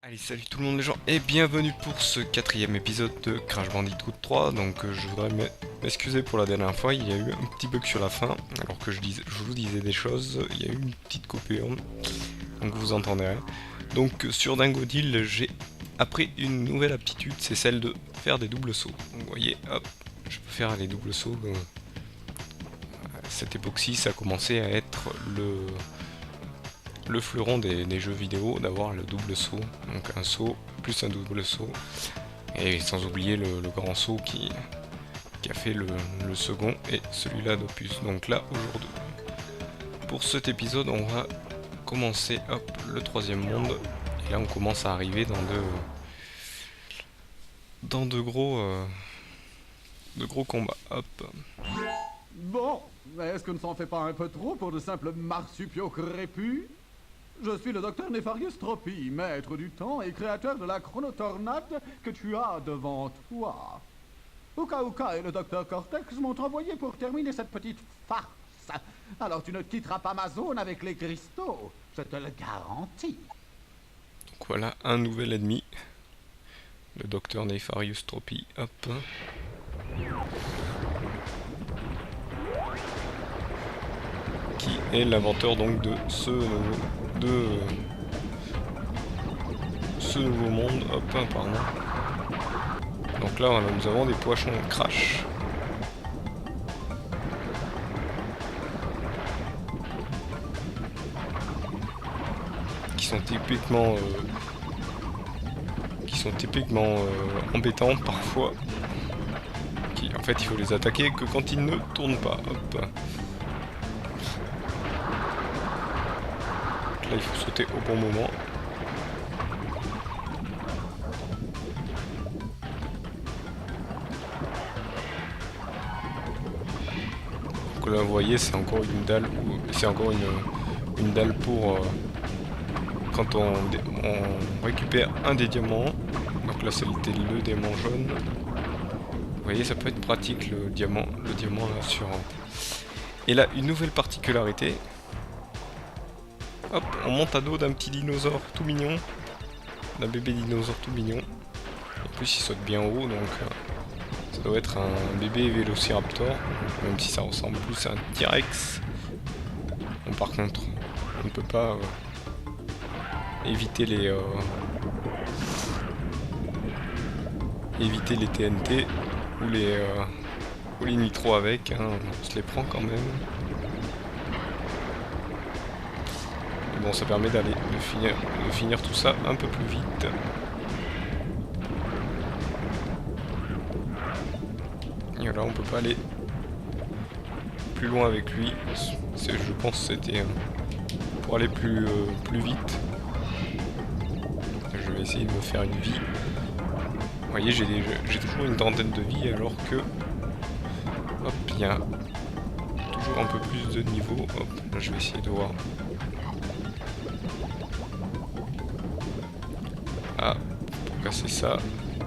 Allez, salut tout le monde les gens et bienvenue pour ce quatrième épisode de Crash Bandicoot 3. Donc je voudrais m'excuser pour la dernière fois, il y a eu un petit bug sur la fin, alors que je vous disais des choses, il y a eu une petite coupure, donc vous entendez rien. Donc sur Dingodil, j'ai appris une nouvelle aptitude, c'est celle de faire des doubles sauts. Donc, vous voyez, hop, je peux faire les doubles sauts. Cette époque-ci, ça a commencé à être le fleuron des jeux vidéo, d'avoir le double saut, donc un saut plus un double saut, et sans oublier le grand saut qui a fait le second et celui-là d'Opus. Donc là aujourd'hui, pour cet épisode, on va commencer hop le troisième monde, et là on commence à arriver dans de gros combats. Hop. Bon, est-ce que ne s'en fait pas un peu trop pour de simples marsupiaux crépus? Je suis le docteur Nefarius Tropy, maître du temps et créateur de la chronotornade que tu as devant toi. Uka Uka et le docteur Cortex m'ont envoyé pour terminer cette petite farce. Alors tu ne quitteras pas ma zone avec les cristaux, je te le garantis. Donc voilà un nouvel ennemi, le docteur Nefarius Tropy. Hop. Qui est l'inventeur donc de ce nouveau monde. Hop, pardon. Donc là nous avons des poissons crash. Qui sont typiquement embêtants parfois. En fait il faut les attaquer que quand ils ne tournent pas. Hop. Là il faut sauter au bon moment. Donc là vous voyez c'est encore une dalle, c'est encore une dalle pour quand on récupère un des diamants. Donc là c'était le diamant jaune. Vous voyez ça peut être pratique le diamant là sur. Et là une nouvelle particularité. Hop, on monte à dos d'un petit dinosaure tout mignon. D'un bébé dinosaure tout mignon. En plus il saute bien haut, donc ça doit être un bébé vélociraptor. Même si ça ressemble plus à un T-Rex. Bon, par contre, on ne peut pas éviter les TNT ou les nitros avec, hein, on se les prend quand même. Bon, ça permet de finir tout ça un peu plus vite. Et là, on peut pas aller plus loin avec lui. Je pense que c'était pour aller plus vite. Je vais essayer de me faire une vie. Vous voyez, j'ai toujours une trentaine de vie, alors que hop, il y a toujours un peu plus de niveau. Hop, là, je vais essayer de voir. Ah, pour casser ça.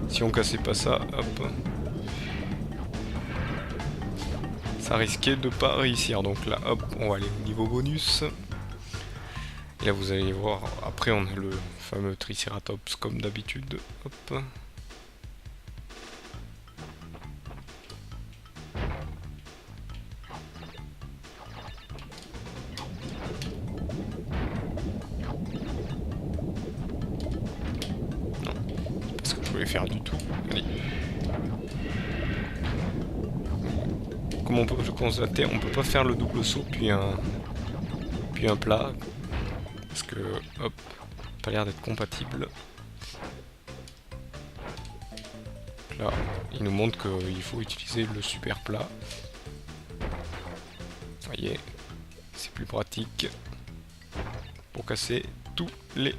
Si on cassait pas ça, hop. Ça risquait de pas réussir. Donc là, hop, on va aller au niveau bonus. Et là, vous allez voir, après on a le fameux Triceratops comme d'habitude. Hop. Faire du tout. Allez. Comme on peut le constater, on peut pas faire le double saut puis un plat parce que hop, pas l'air d'être compatible. Là, il nous montre qu'il faut utiliser le super plat. Vous voyez, c'est plus pratique pour casser toutes les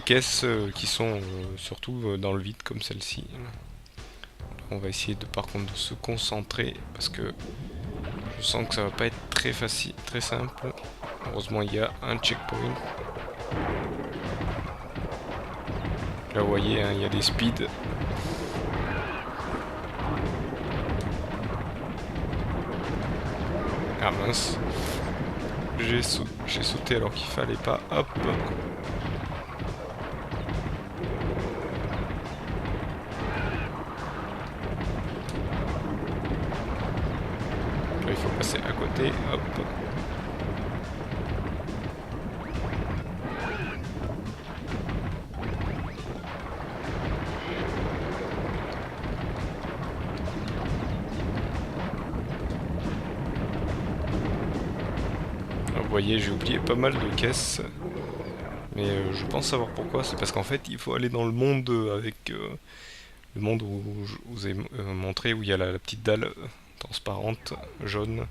caisses qui sont surtout dans le vide comme celle-ci. On va essayer par contre de se concentrer parce que je sens que ça va pas être très facile, très simple. Heureusement il y a un checkpoint. Là vous voyez, hein, il y a des speeds. Ah mince. j'ai sauté alors qu'il fallait pas. Hop. Là, il faut passer à côté. Hop. Vous voyez, j'ai oublié pas mal de caisses, mais je pense savoir pourquoi. C'est parce qu'en fait, il faut aller dans le monde avec le monde où je vous ai montré, où il y a la petite dalle transparente, jaune.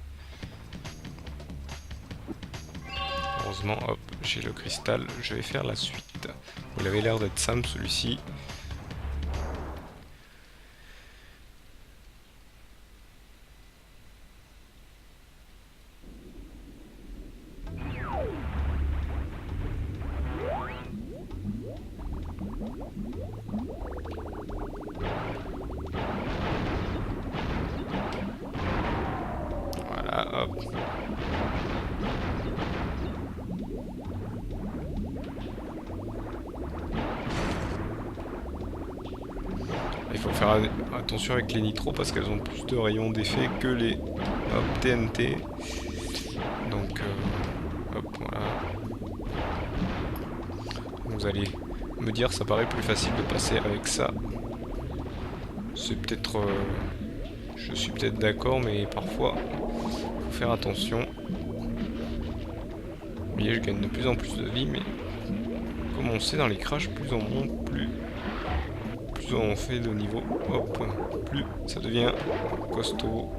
Heureusement, hop, j'ai le cristal. Je vais faire la suite. Il avait l'air d'être simple celui-ci. Voilà, hop. Il faut faire attention avec les nitros parce qu'elles ont plus de rayons d'effet que les hop, TNT. Donc, hop, voilà. Vous allez me dire, ça paraît plus facile de passer avec ça. C'est peut-être... je suis peut-être d'accord, mais parfois, faut faire attention. Vous voyez, je gagne de plus en plus de vie, mais comme on sait dans les crashs, plus on monte, plus on fait de niveau, hop, plus ça devient costaud.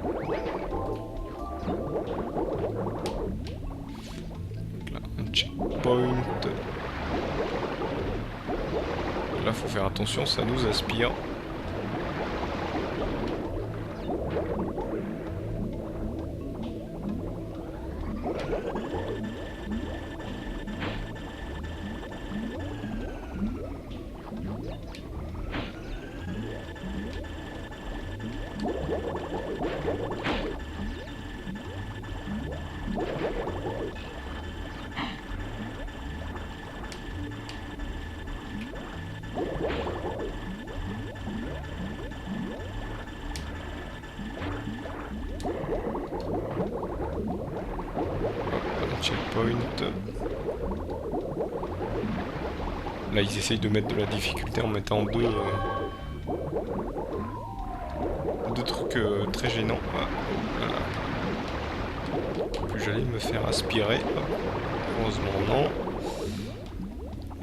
Donc là, un checkpoint. Là, faut faire attention, ça nous aspire. Checkpoint. Là, ils essayent de mettre de la difficulté en mettant deux trucs très gênants. Ah, voilà. Plus j'allais me faire aspirer. Heureusement, non.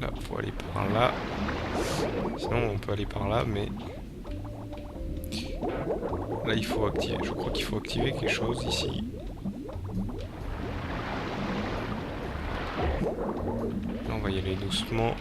Là, faut aller par là. Sinon, on peut aller par là, mais là, il faut activer. Je crois qu'il faut activer quelque chose ici. Là, on va y aller doucement.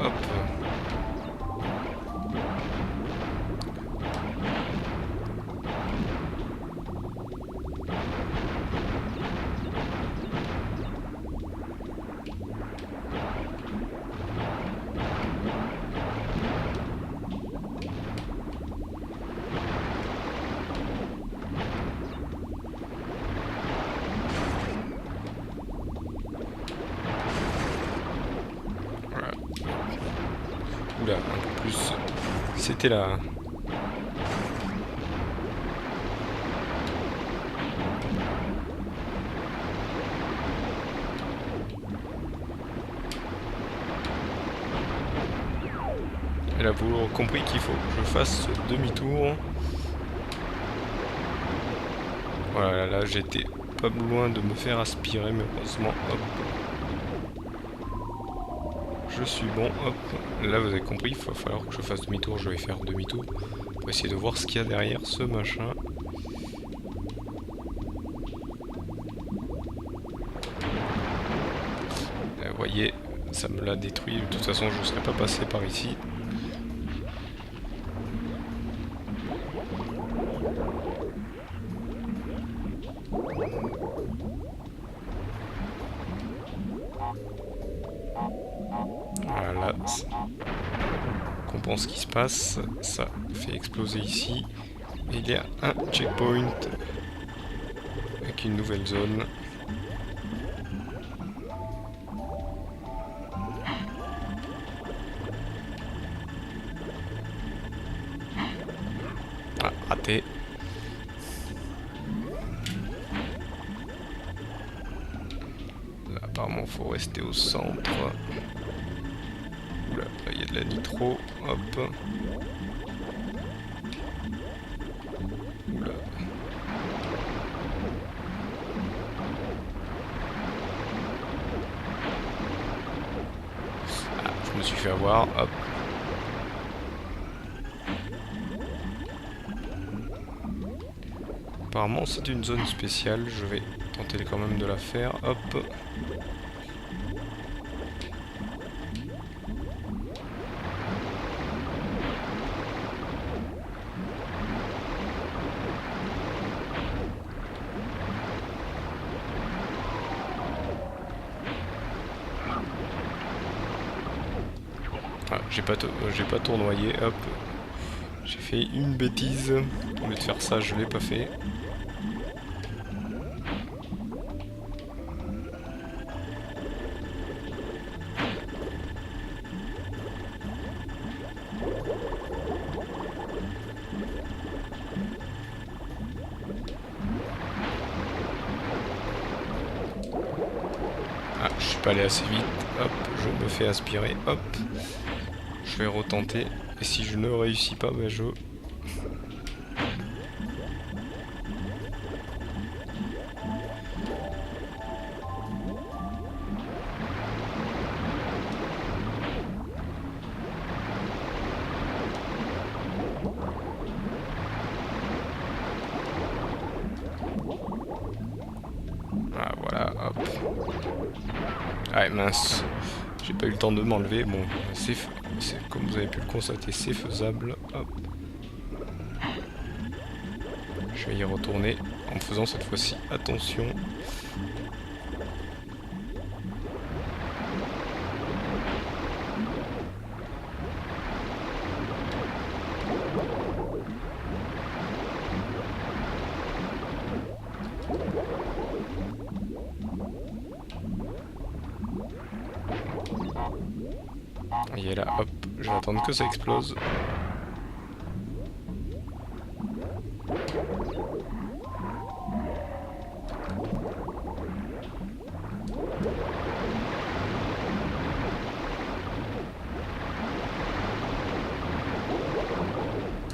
Hop. Oula, un peu plus. C'était là. Et là, vous aurez compris qu'il faut que je fasse demi-tour. Voilà, là j'étais pas loin de me faire aspirer, mais heureusement, hop. Je suis bon, hop. Là vous avez compris, il va falloir que je fasse demi-tour, je vais faire demi-tour pour essayer de voir ce qu'il y a derrière ce machin. Vous voyez, ça me l'a détruit, de toute façon je ne serais pas passé par ici. Voilà. On pense ce qui se passe. Ça fait exploser ici. Et il y a un checkpoint avec une nouvelle zone. Ah, raté. Là, apparemment, faut rester au centre. Oula, là, il y a de la nitro. Hop. Oula. Ah, je me suis fait avoir. Hop. Apparemment, c'est une zone spéciale. Je vais tenter quand même de la faire. Hop. Ah, j'ai pas tournoyé, hop. J'ai fait une bêtise. Au lieu de faire ça, je l'ai pas fait. Ah, je suis pas allé assez vite. Hop, je me fais aspirer. Hop. Je vais retenter. Et si je ne réussis pas, ben je... Ah voilà, hop. Ah mince. J'ai pas eu le temps de m'enlever. Bon, c'est comme vous avez pu le constater, c'est faisable. Hop. Je vais y retourner en faisant cette fois-ci attention. Et là, hop, je vais attendre que ça explose.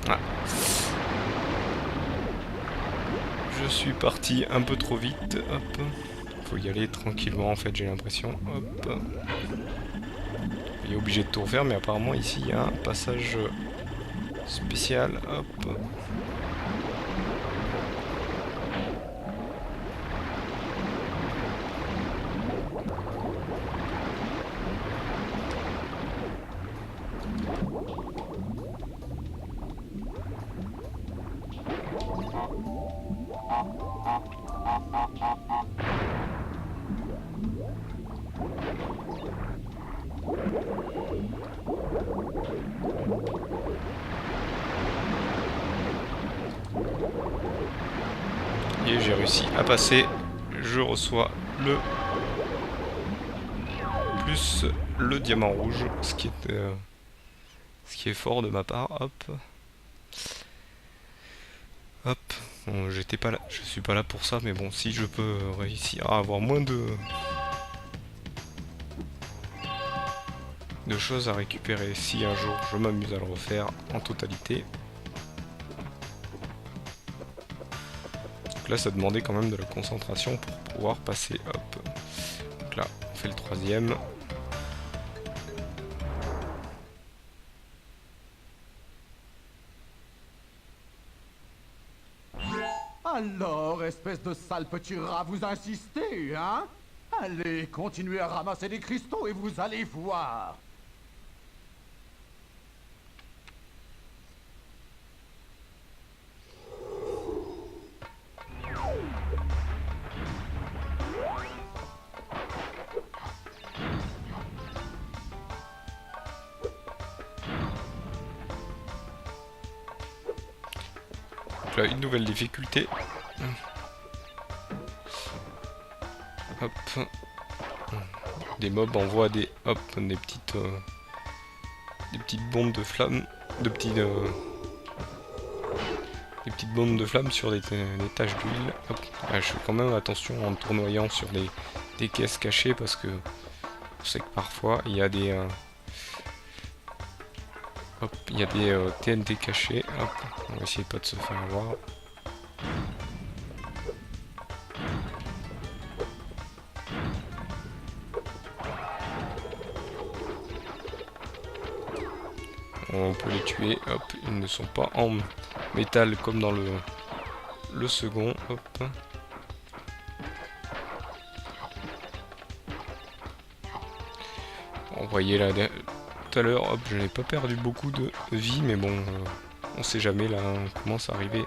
Ah. Je suis parti un peu trop vite, hop. Faut y aller tranquillement en fait, j'ai l'impression. Hop. Il est obligé de tout refaire, mais apparemment ici il y a un passage spécial. Hop. Et j'ai réussi à passer. Je reçois plus le diamant rouge, ce qui est fort de ma part. Hop. Hop. Bon, j'étais pas là, je suis pas là pour ça, mais bon, si je peux réussir à avoir moins de choses à récupérer, si un jour je m'amuse à le refaire en totalité. Donc là, ça demandait quand même de la concentration pour pouvoir passer. Hop. Donc là, on fait le troisième. Alors, espèce de sale petit rat, vous insistez, hein? Allez, continuez à ramasser des cristaux et vous allez voir. là, une nouvelle difficulté. Hop. Des mobs envoient des petites bombes de flammes, des petites bombes de flammes sur des taches d'huile. Je fais quand même attention en tournoyant sur des caisses cachées parce que je sais que parfois il y a des TNT cachés. Hop, on va essayer pas de se faire avoir. On peut les tuer, hop, ils ne sont pas en métal comme dans le second, hop. On voyait là tout à l'heure, hop, je n'ai pas perdu beaucoup de vie, mais bon, on sait jamais là, on commence à arriver.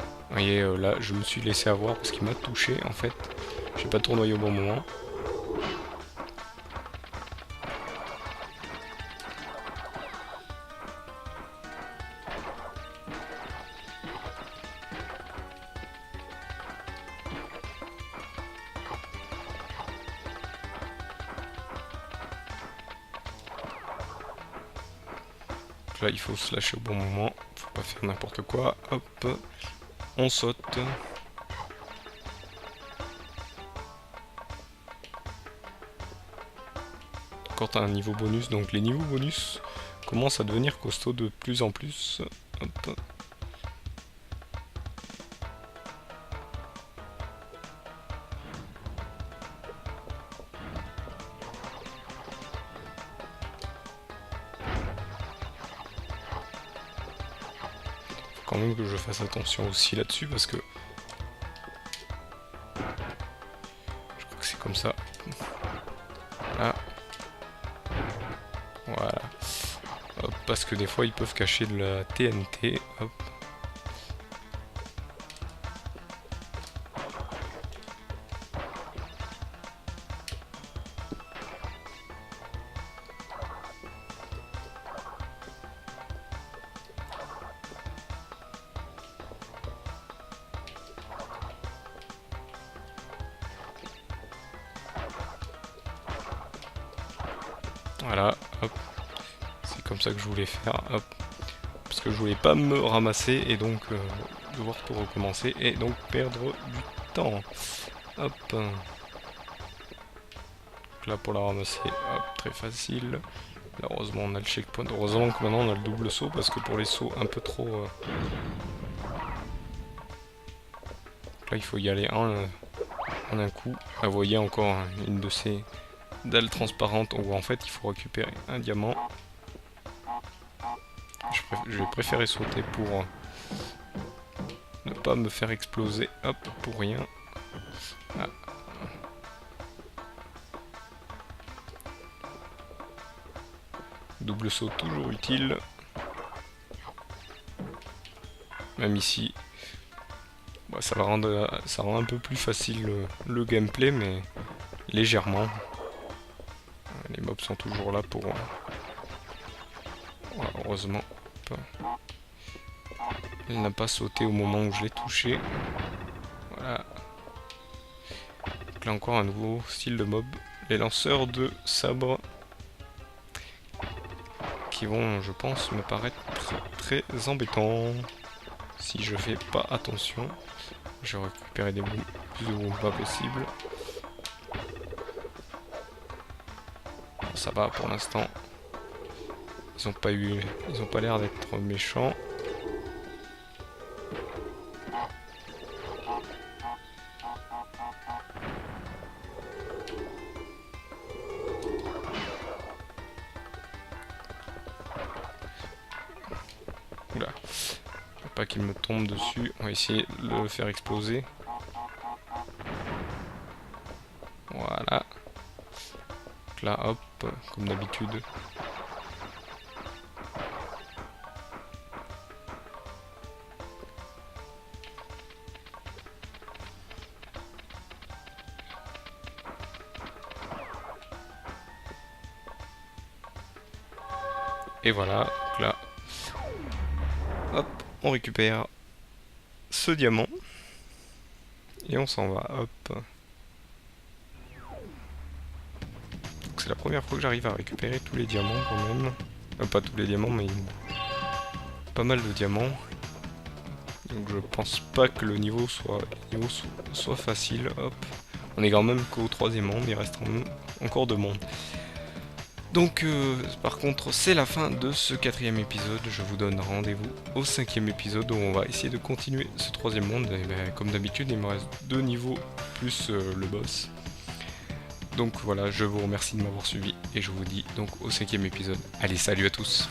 Vous voyez, là, je me suis laissé avoir parce qu'il m'a touché en fait. J'ai pas tournoyé au bon moment. Là il faut se lâcher au bon moment, faut pas faire n'importe quoi, hop, on saute. Quand t'as un niveau bonus, donc les niveaux bonus commencent à devenir costauds de plus en plus. Hop. Quand même que je fasse attention aussi là-dessus parce que je crois que c'est comme ça. Ah. Voilà. Hop, parce que des fois ils peuvent cacher de la TNT. Hop. Voilà, hop. C'est comme ça que je voulais faire, hop. Parce que je voulais pas me ramasser et donc devoir tout recommencer et donc perdre du temps. Hop. Donc là pour la ramasser, hop, très facile. Là, heureusement on a le checkpoint. Heureusement que maintenant on a le double saut parce que pour les sauts un peu trop... Là il faut y aller en un coup. Là vous voyez encore une de ces dalles transparentes où en fait il faut récupérer un diamant. Je vais préférer sauter pour ne pas me faire exploser, hop, pour rien. Ah. Double saut toujours utile. Même ici. Bah, ça rend un peu plus facile le gameplay, mais légèrement. Les mobs sont toujours là pour... Voilà, heureusement. Il n'a pas sauté au moment où je l'ai touché. Voilà. Donc là encore un nouveau style de mob. Les lanceurs de sabre. Qui vont, je pense, me paraître très embêtants. Si je fais pas attention. Je vais récupérer des boules plus ou pas possible. Ça va pour l'instant. Ils ont pas l'air d'être méchants. Oula. Faut pas qu'il me tombe dessus. On va essayer de le faire exploser. Voilà. Donc là, hop, comme d'habitude. Et voilà, donc là, hop, on récupère ce diamant. Et on s'en va, hop. C'est la première fois que j'arrive à récupérer tous les diamants quand même. Pas tous les diamants, mais pas mal de diamants. Donc je pense pas que le niveau soit facile. Hop. On est quand même qu'au 3e monde, il reste encore 2 mondes. Donc par contre c'est la fin de ce 4e épisode. Je vous donne rendez-vous au 5e épisode où on va essayer de continuer ce 3e monde. Et ben, comme d'habitude il me reste 2 niveaux plus le boss. Donc voilà, je vous remercie de m'avoir suivi et je vous dis donc au 5e épisode. Allez, salut à tous!